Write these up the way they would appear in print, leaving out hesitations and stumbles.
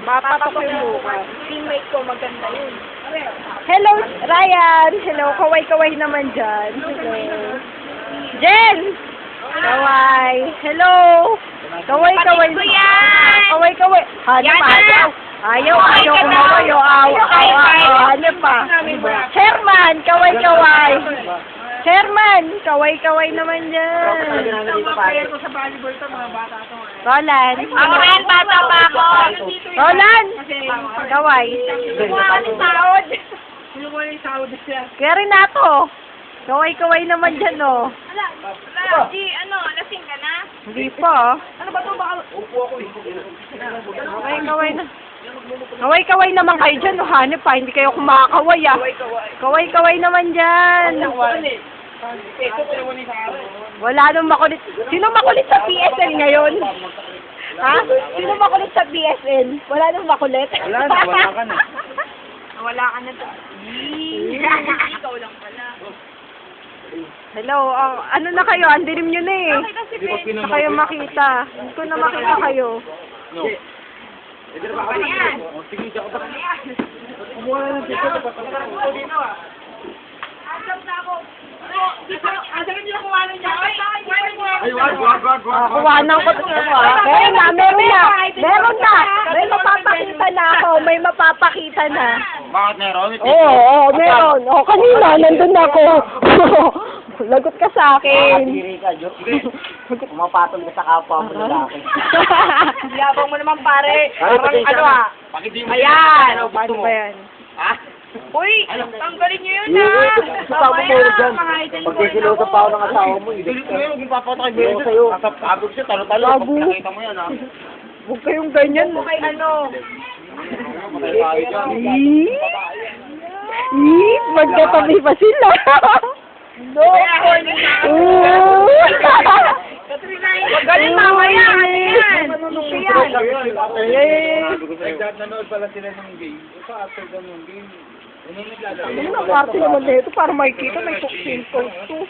Papatok yung bukas. Teammate ko, maganda yun. Hello, Ryan. Hello, kaway-kaway naman dyan. Hello. Jen! Kaway. Hello. Kaway-kaway. Kapatid ko yan! Kaway-kaway. Hanap, ayaw. Ayaw kumaway. Hanap pa. Herman, kaway-kaway. Herman, kaway-kaway naman dyan. Ito sa volleyball to, mga bata to. Roland. Ako rin, bata pa ako. Roland. Kaway. Kumuha ka ng sahod. Kumuha ng sahod siya. Kaya rin nato. Kaway-kaway naman dyan, oh. Wala, lasing ka na? Hindi pa, oh. Ano ba ito? Baka... Kaway-kaway na. Kaway-kaway naman kayo dyan, oh. Hanip pa, hindi kayo kumakaway, ah. Kaway-kaway naman dyan. Wala nang makulit. Sino makulit sa PSN ngayon? Ha? Sino makulit sa PSN? Wala nang makulit. Wala na, wala ka na. Wala ka na to. Ikaw lang pala. Hello, ano na kayo? Ang dilim nyo na eh. Nakita si Hindi ko Ben. Hindi kayo makita. Hindi ko na makita kayo. No. Ano yan? Sige, diyan ka ba? Kumuha na ng dito. Asam na ako. Asam niyo kung ano niya. Ay, wag. Kuwanan ko ito. Meron na. May mapapakita na ako. May mapapakita na. Bakit meron? Oo, meron. Kanina, nandun ako. Lagot ka sa akin. Nakatiri ka, Jo. Pumapatol ka sa kapwa mo lalaki. Yabang mo naman pare. Parang Ano ah? Bakit di mo? Ayan. Paano ba yan? Ha? Uy, tanggalin niyo yun ah. Kasama mo yun dyan. Mamaya, Pag kisilosa pa ako ng asawa mo, hindi ko ngayon, kung papatak kay Belo sa'yo. Kapag siya, talo-talo. Pag Bago. nakita mo yan, ha? Huwag kayong ganyan. Kay ano? Matay tayo dyan. Magkatabi pa sila. No. Galing mamaya. Ano yan? Nanonood pala sila ng game. Ito, after the ng game. Ano na, party naman na ito para makikita may tuksin ko. Oo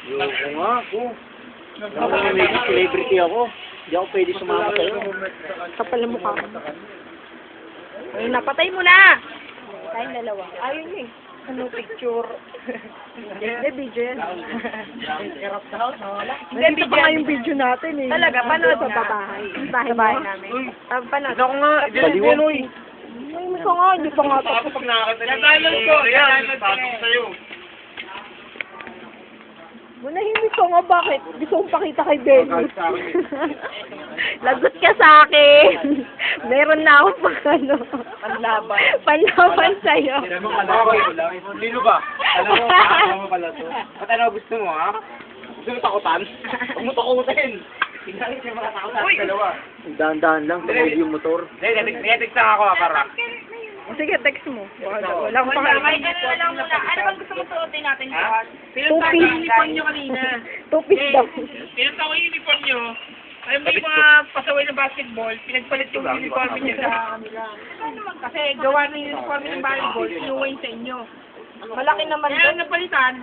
nga, ako. Celebrity ako. Hindi ako pwede sumama sa'yo. Kapal ang mukha. Ay, napatay mo na. Tayong dalawa. Ayun eh. Ano picture? Hindi, video yan. Hindi, Hindi pa nga yung video natin eh. Talaga, panood sa na. bahay. Sa bahay namin. Panood. Ako nga, Benoy. Ay, may ka nga, hindi pa nga tapos. Pag nakakita niyo, ayan, sabi ko sa'yo. Manahimik ka nga, bakit? Gusto kong pakita kay Benny. Sa akin eh. Lagot ka sa akin. Meron na akong panlaban sa'yo. Lino ba? Alam mo pala to. Ba't ano gusto mo, ha? Gusto mo takutan? Huwag mo takutin. Tingnan siya mga takutan. Dalawa. Dahan-dahan lang sa yung motor. Netext lang ako, para. Sige, text mo. Walang May pakailan. ano na lang muna. Ano bang gusto mo suotin natin bukas? Two-piece. yung uniform nyo kanina. Two-piece daw. Pinunta ko yung uniform nyo. Ay, may mga pasaway ng basketball, pinagpalit yung uniform niya sa kanila. Kasi gawa ng uniform ng volleyball, inuwain sa inyo. Malaki naman Kaya ang napalitan,